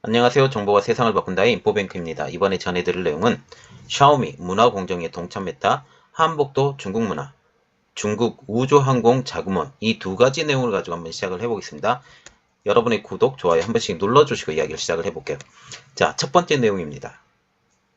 안녕하세요. 정보가 세상을 바꾼다의 인포뱅크입니다. 이번에 전해드릴 내용은 샤오미 문화공정에 동참했다, 한복도 중국 문화, 중국 우주항공 자금원, 이 두 가지 내용을 가지고 한번 시작을 해보겠습니다. 여러분의 구독, 좋아요 한 번씩 눌러주시고 이야기를 시작을 해볼게요. 자, 첫 번째 내용입니다.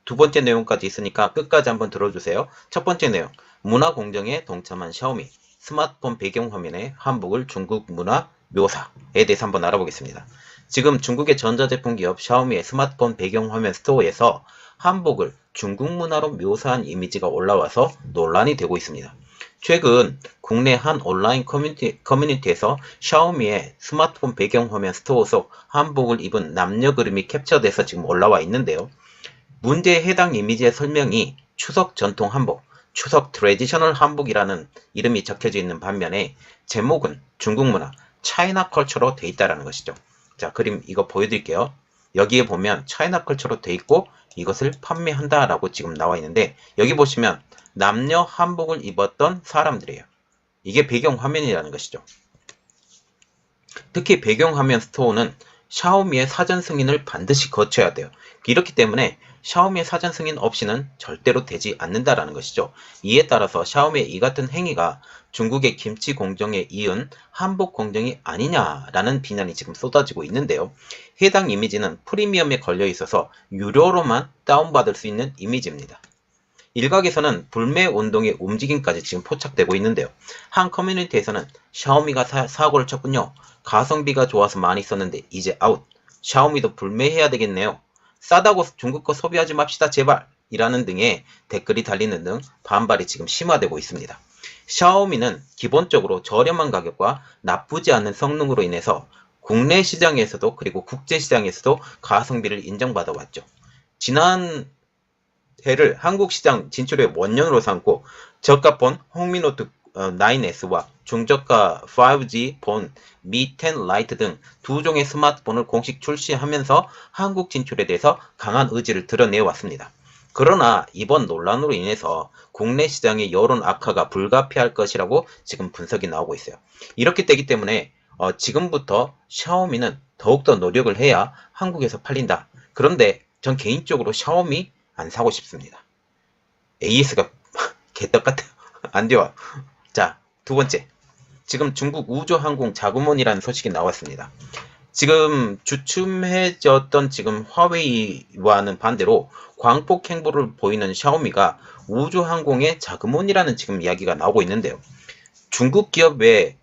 두 번째 내용까지 있으니까 끝까지 한번 들어주세요. 첫 번째 내용, 문화공정에 동참한 샤오미, 스마트폰 배경화면에 한복을 중국 문화 묘사에 대해서 한번 알아보겠습니다. 지금 중국의 전자제품 기업 샤오미의 스마트폰 배경화면 스토어에서 한복을 중국 문화로 묘사한 이미지가 올라와서 논란이 되고 있습니다. 최근 국내 한 온라인 커뮤니티에서 샤오미의 스마트폰 배경화면 스토어 속 한복을 입은 남녀 그림이 캡처돼서 지금 올라와 있는데요. 문제에 해당 이미지의 설명이 추석 전통 한복, 추석 트레디셔널 한복이라는 이름이 적혀져 있는 반면에 제목은 중국 문화, 차이나 컬처로 돼 있다는 것이죠. 자, 그림 이거 보여드릴게요. 여기에 보면 차이나 컬처로 돼 있고 이것을 판매한다라고 지금 나와 있는데 여기 보시면 남녀 한복을 입었던 사람들이에요. 이게 배경 화면이라는 것이죠. 특히 배경화면 스토어는 샤오미의 사전 승인을 반드시 거쳐야 돼요. 이렇기 때문에 샤오미의 사전 승인 없이는 절대로 되지 않는다라는 것이죠. 이에 따라서 샤오미의 이 같은 행위가 중국의 김치 공정에 이은 한복 공정이 아니냐라는 비난이 지금 쏟아지고 있는데요. 해당 이미지는 프리미엄에 걸려 있어서 유료로만 다운받을 수 있는 이미지입니다. 일각에서는 불매 운동의 움직임까지 지금 포착되고 있는데요. 한 커뮤니티에서는 샤오미가 사고를 쳤군요. 가성비가 좋아서 많이 썼는데 이제 아웃. 샤오미도 불매해야 되겠네요. 싸다고 중국 거 소비하지 맙시다 제발. 이라는 등의 댓글이 달리는 등 반발이 지금 심화되고 있습니다. 샤오미는 기본적으로 저렴한 가격과 나쁘지 않은 성능으로 인해서 국내 시장에서도 그리고 국제 시장에서도 가성비를 인정받아 왔죠. 지난 해를 한국 시장 진출의 원년으로 삼고 저가 폰 홍미노트 9S와 중저가 5G 폰 미 10 라이트 등 두 종의 스마트폰을 공식 출시하면서 한국 진출에 대해서 강한 의지를 드러내 왔습니다. 그러나 이번 논란으로 인해서 국내 시장의 여론 악화가 불가피할 것이라고 지금 분석이 나오고 있어요. 이렇게 되기 때문에 지금부터 샤오미는 더욱더 노력을 해야 한국에서 팔린다. 그런데 전 개인적으로 샤오미 안 사고 싶습니다. AS가 개떡 같아요. 안 좋아. 자, 두 번째. 지금 중국 우주항공 자금원이라는 소식이 나왔습니다. 지금 주춤해졌던 지금 화웨이와는 반대로 광폭 행보를 보이는 샤오미가 우주항공의 자금원이라는 지금 이야기가 나오고 있는데요. 중국 기업인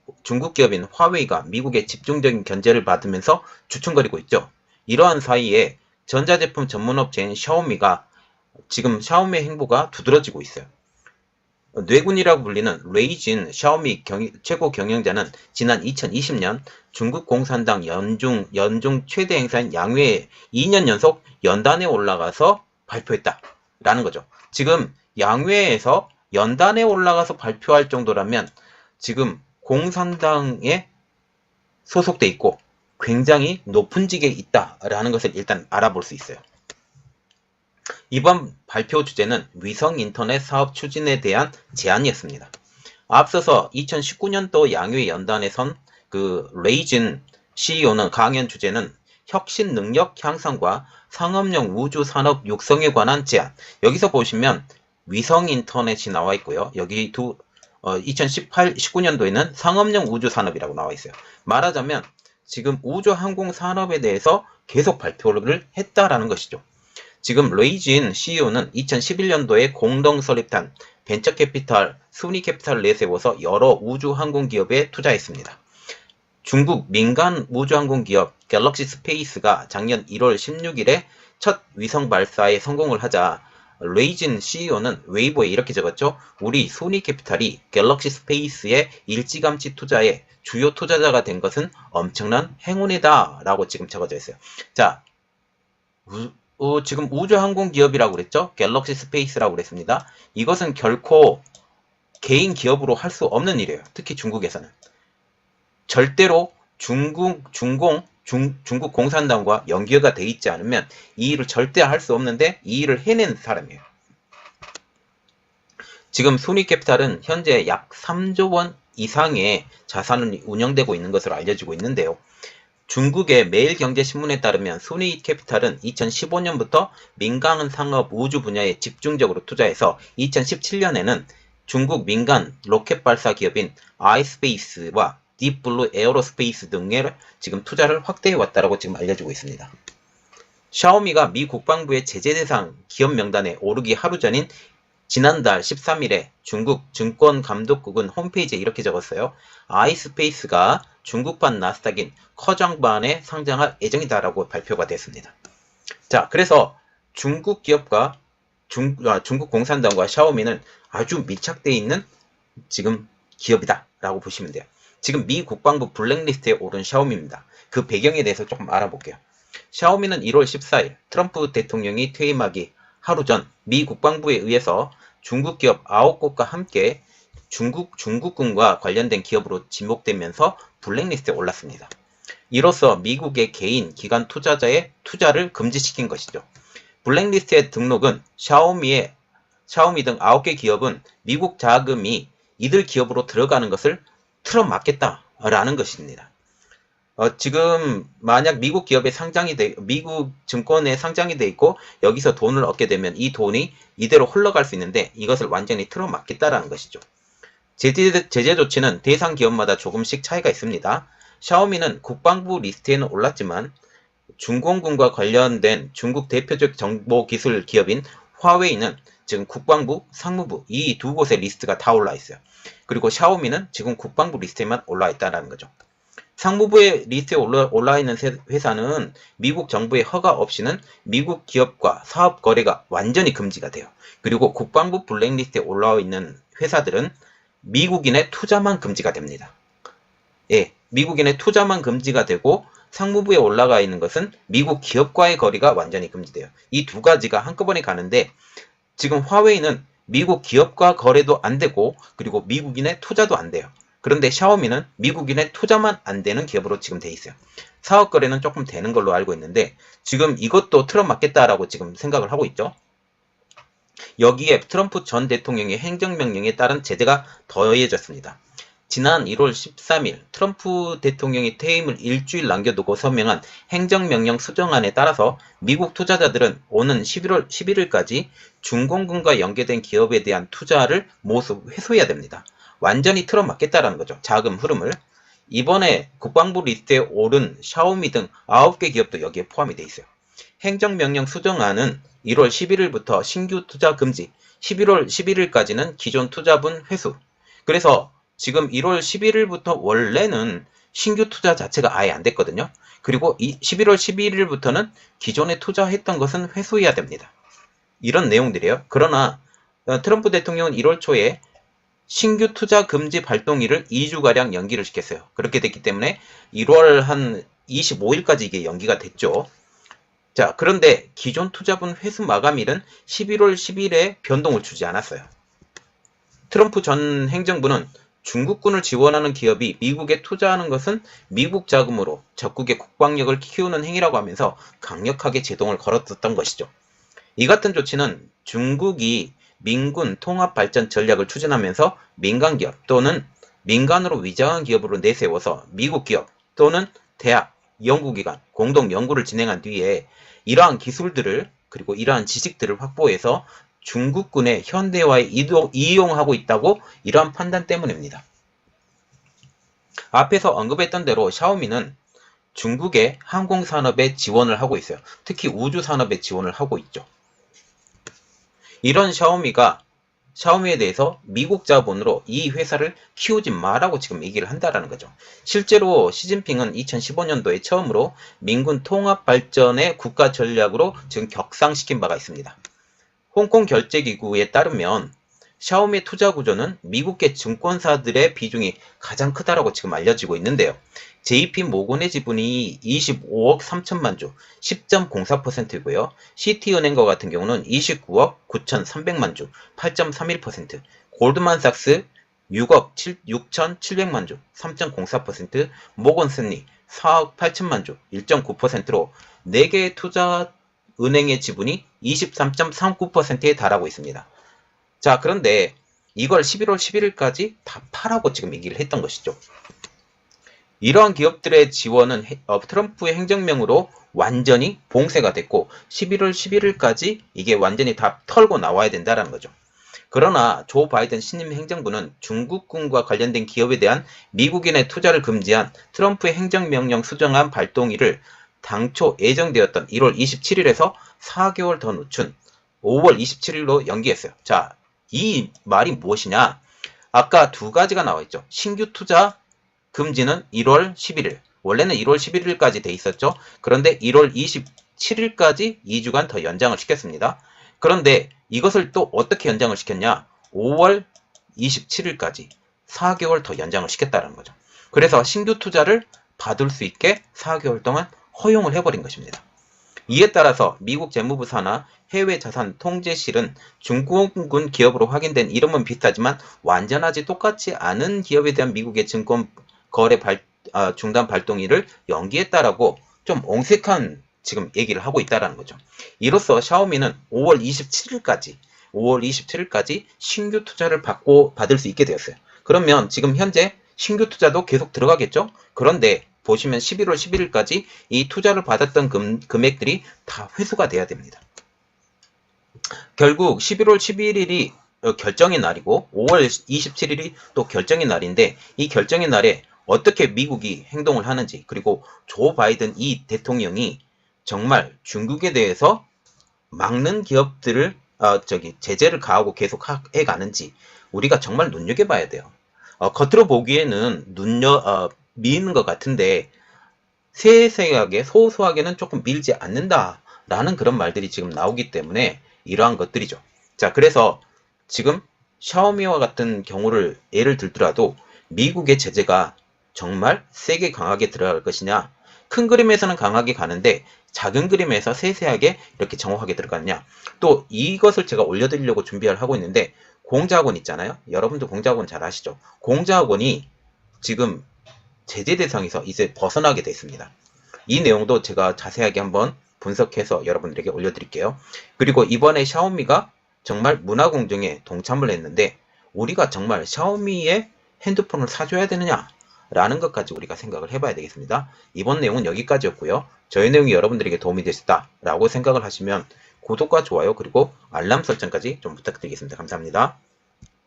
화웨이가 미국의 집중적인 견제를 받으면서 주춤거리고 있죠. 이러한 사이에 전자제품 전문업체인 샤오미가 지금 샤오미의 행보가 두드러지고 있어요. 뇌군이라고 불리는 레이진 샤오미 최고 경영자는 지난 2020년 중국 공산당 연중 최대 행사인 양회에 2년 연속 연단에 올라가서 발표했다라는 거죠. 지금 양회에서 연단에 올라가서 발표할 정도라면 지금 공산당에 소속돼 있고 굉장히 높은 직에 있다라는 것을 일단 알아볼 수 있어요. 이번 발표 주제는 위성 인터넷 사업 추진에 대한 제안이었습니다. 앞서서 2019년도 양회 연단에 선 그 레이진 CEO는 강연 주제는 혁신 능력 향상과 상업용 우주 산업 육성에 관한 제안. 여기서 보시면 위성 인터넷이 나와 있고요. 여기 19년도에는 상업용 우주 산업이라고 나와 있어요. 말하자면 지금 우주 항공 산업에 대해서 계속 발표를 했다라는 것이죠. 지금 레이진 CEO는 2011년도에 공동 설립한 벤처캐피탈 순위캐피탈을 내세워서 여러 우주항공기업에 투자했습니다. 중국 민간 우주항공기업 갤럭시 스페이스가 작년 1월 16일에 첫 위성 발사에 성공을 하자 레이진 CEO는 웨이보에 이렇게 적었죠. 우리 순위캐피탈이 갤럭시 스페이스의 일찌감치 투자에 주요 투자자가 된 것은 엄청난 행운이다 라고 지금 적어져 있어요. 자, 지금 우주항공 기업이라고 그랬죠? 갤럭시 스페이스라고 그랬습니다. 이것은 결코 개인 기업으로 할 수 없는 일이에요. 특히 중국에서는. 절대로 중국 공산당과 연계가 돼 있지 않으면 이 일을 절대 할 수 없는데 이 일을 해낸 사람이에요. 지금 순위캐피탈은 현재 약 3조 원 이상의 자산을 운영되고 있는 것으로 알려지고 있는데요. 중국의 매일경제신문에 따르면 순이익 캐피탈은 2015년부터 민간 상업 우주 분야에 집중적으로 투자해서 2017년에는 중국 민간 로켓 발사 기업인 아이스페이스와 딥블루 에어로스페이스 등에 지금 투자를 확대해 왔다고 지금 알려지고 있습니다. 샤오미가 미 국방부의 제재 대상 기업 명단에 오르기 하루 전인 지난달 13일에 중국 증권감독국은 홈페이지에 이렇게 적었어요. 아이스페이스가 중국판 나스닥인 커정반에 상장할 예정이다라고 발표가 됐습니다. 자, 그래서 중국 기업과 중국 공산당과 샤오미는 아주 밀착되어 있는 지금 기업이다라고 보시면 돼요. 지금 미 국방부 블랙리스트에 오른 샤오미입니다. 그 배경에 대해서 조금 알아볼게요. 샤오미는 1월 14일 트럼프 대통령이 퇴임하기 하루 전 미 국방부에 의해서 중국 기업 9곳과 함께 중국군과 관련된 기업으로 지목되면서 블랙리스트에 올랐습니다. 이로써 미국의 개인, 기관 투자자의 투자를 금지시킨 것이죠. 블랙리스트의 등록은 샤오미 등 9개 기업은 미국 자금이 이들 기업으로 들어가는 것을 틀어막겠다라는 것입니다. 지금 만약 미국 기업에 미국 증권에 상장이 돼 있고 여기서 돈을 얻게 되면 이 돈이 이대로 흘러갈 수 있는데 이것을 완전히 틀어막겠다라는 것이죠. 제재 조치는 대상 기업마다 조금씩 차이가 있습니다. 샤오미는 국방부 리스트에는 올랐지만 중공군과 관련된 중국 대표적 정보기술 기업인 화웨이는 지금 국방부, 상무부 이 두 곳의 리스트가 다 올라 있어요. 그리고 샤오미는 지금 국방부 리스트에만 올라 있다는 거죠. 상무부의 리스트에 올라 있는 회사는 미국 정부의 허가 없이는 미국 기업과 사업 거래가 완전히 금지가 돼요. 그리고 국방부 블랙리스트에 올라와 있는 회사들은 미국인의 투자만 금지가 됩니다. 예, 미국인의 투자만 금지가 되고 상무부에 올라가 있는 것은 미국 기업과의 거래가 완전히 금지돼요. 이 두 가지가 한꺼번에 가는데 지금 화웨이는 미국 기업과 거래도 안 되고 그리고 미국인의 투자도 안 돼요. 그런데 샤오미는 미국인의 투자만 안 되는 기업으로 지금 돼 있어요. 사업 거래는 조금 되는 걸로 알고 있는데 지금 이것도 틀어막겠다라고 지금 생각을 하고 있죠. 여기에 트럼프 전 대통령의 행정명령에 따른 제재가 더해졌습니다. 지난 1월 13일 트럼프 대통령이 퇴임을 일주일 남겨두고 서명한 행정명령 수정안에 따라서 미국 투자자들은 오는 11월 11일까지 중공군과 연계된 기업에 대한 투자를 모두 회수해야 됩니다. 완전히 틀어막겠다라는 거죠. 자금 흐름을. 이번에 국방부 리스트에 오른 샤오미 등 9개 기업도 여기에 포함이 돼 있어요. 행정명령 수정안은 1월 11일부터 신규 투자 금지, 11월 11일까지는 기존 투자분 회수. 그래서 지금 1월 11일부터 원래는 신규 투자 자체가 아예 안 됐거든요. 그리고 11월 11일부터는 기존에 투자했던 것은 회수해야 됩니다. 이런 내용들이에요. 그러나 트럼프 대통령은 1월 초에 신규 투자 금지 발동일을 2주가량 연기를 시켰어요. 그렇게 됐기 때문에 1월 한 25일까지 이게 연기가 됐죠. 자, 그런데 기존 투자분 회수 마감일은 11월 10일에 변동을 주지 않았어요. 트럼프 전 행정부는 중국군을 지원하는 기업이 미국에 투자하는 것은 미국 자금으로 적국의 국방력을 키우는 행위라고 하면서 강력하게 제동을 걸었던 것이죠. 이 같은 조치는 중국이 민군 통합 발전 전략을 추진하면서 민간 기업 또는 민간으로 위장한 기업으로 내세워서 미국 기업 또는 대학, 연구기관, 공동 연구를 진행한 뒤에 이러한 기술들을 그리고 이러한 지식들을 확보해서 중국군의 현대화에 이용하고 있다고 이러한 판단 때문입니다. 앞에서 언급했던 대로 샤오미는 중국의 항공산업에 지원을 하고 있어요. 특히 우주산업에 지원을 하고 있죠. 이런 샤오미에 대해서 미국 자본으로 이 회사를 키우지 마라고 지금 얘기를 한다라는 거죠. 실제로 시진핑은 2015년도에 처음으로 민군 통합 발전의 국가 전략으로 지금 격상시킨 바가 있습니다. 홍콩 결제기구에 따르면 샤오미의 투자 구조는 미국계 증권사들의 비중이 가장 크다라고 지금 알려지고 있는데요. JP모건의 지분이 25억 3천만 주, 10.04%이고요. 시티은행과 같은 경우는 29억 9,300만 주, 8.31%, 골드만삭스 6억 6,700만 주, 3.04%, 모건스탠리 4억 8천만 주, 1.9%로 4개의 투자 은행의 지분이 23.39%에 달하고 있습니다. 자, 그런데 이걸 11월 11일까지 다 파라고 지금 얘기를 했던 것이죠. 이러한 기업들의 지원은 트럼프의 행정명으로 완전히 봉쇄가 됐고 11월 11일까지 이게 완전히 다 털고 나와야 된다는 거죠. 그러나 조 바이든 신임 행정부는 중국군과 관련된 기업에 대한 미국인의 투자를 금지한 트럼프의 행정명령 수정안 발동일을 당초 예정되었던 1월 27일에서 4개월 더 늦춘 5월 27일로 연기했어요. 자, 이 말이 무엇이냐? 아까 두 가지가 나와 있죠. 신규 투자 금지는 1월 11일. 원래는 1월 11일까지 돼 있었죠. 그런데 1월 27일까지 2주간 더 연장을 시켰습니다. 그런데 이것을 또 어떻게 연장을 시켰냐? 5월 27일까지 4개월 더 연장을 시켰다는 거죠. 그래서 신규 투자를 받을 수 있게 4개월 동안 허용을 해버린 것입니다. 이에 따라서 미국 재무부 산하 해외자산 통제실은 중국군 기업으로 확인된 이름은 비슷하지만 완전하지 똑같지 않은 기업에 대한 미국의 증권 거래 중단 발동일을 연기했다라고 좀 옹색한 지금 얘기를 하고 있다는 거죠. 이로써 샤오미는 5월 27일까지 신규 투자를 받을 수 있게 되었어요. 그러면 지금 현재 신규 투자도 계속 들어가겠죠? 그런데 보시면 11월 11일까지 이 투자를 받았던 금액들이 다 회수가 돼야 됩니다. 결국 11월 11일이 결정의 날이고 5월 27일이 또 결정의 날인데 이 결정의 날에 어떻게 미국이 행동을 하는지 그리고 조 바이든 이 대통령이 정말 중국에 대해서 막는 기업들을 제재를 가하고 계속 해가는지 우리가 정말 눈여겨봐야 돼요. 겉으로 보기에는 미는 것 같은데 세세하게 소소하게는 조금 밀지 않는다라는 그런 말들이 지금 나오기 때문에 이러한 것들이죠. 자, 그래서 지금 샤오미와 같은 경우를 예를 들더라도 미국의 제재가 정말 세게 강하게 들어갈 것이냐, 큰 그림에서는 강하게 가는데 작은 그림에서 세세하게 이렇게 정확하게 들어갔냐. 또 이것을 제가 올려드리려고 준비를 하고 있는데 공자학원 있잖아요. 여러분도 공자학원 잘 아시죠? 공자학원이 지금 제재 대상에서 이제 벗어나게 됐습니다. 이 내용도 제가 자세하게 한번 분석해서 여러분들에게 올려드릴게요. 그리고 이번에 샤오미가 정말 문화공정에 동참을 했는데 우리가 정말 샤오미의 핸드폰을 사줘야 되느냐 라는 것까지 우리가 생각을 해봐야 되겠습니다. 이번 내용은 여기까지였고요. 저희 내용이 여러분들에게 도움이 됐다 라고 생각을 하시면 구독과 좋아요 그리고 알람 설정까지 좀 부탁드리겠습니다. 감사합니다.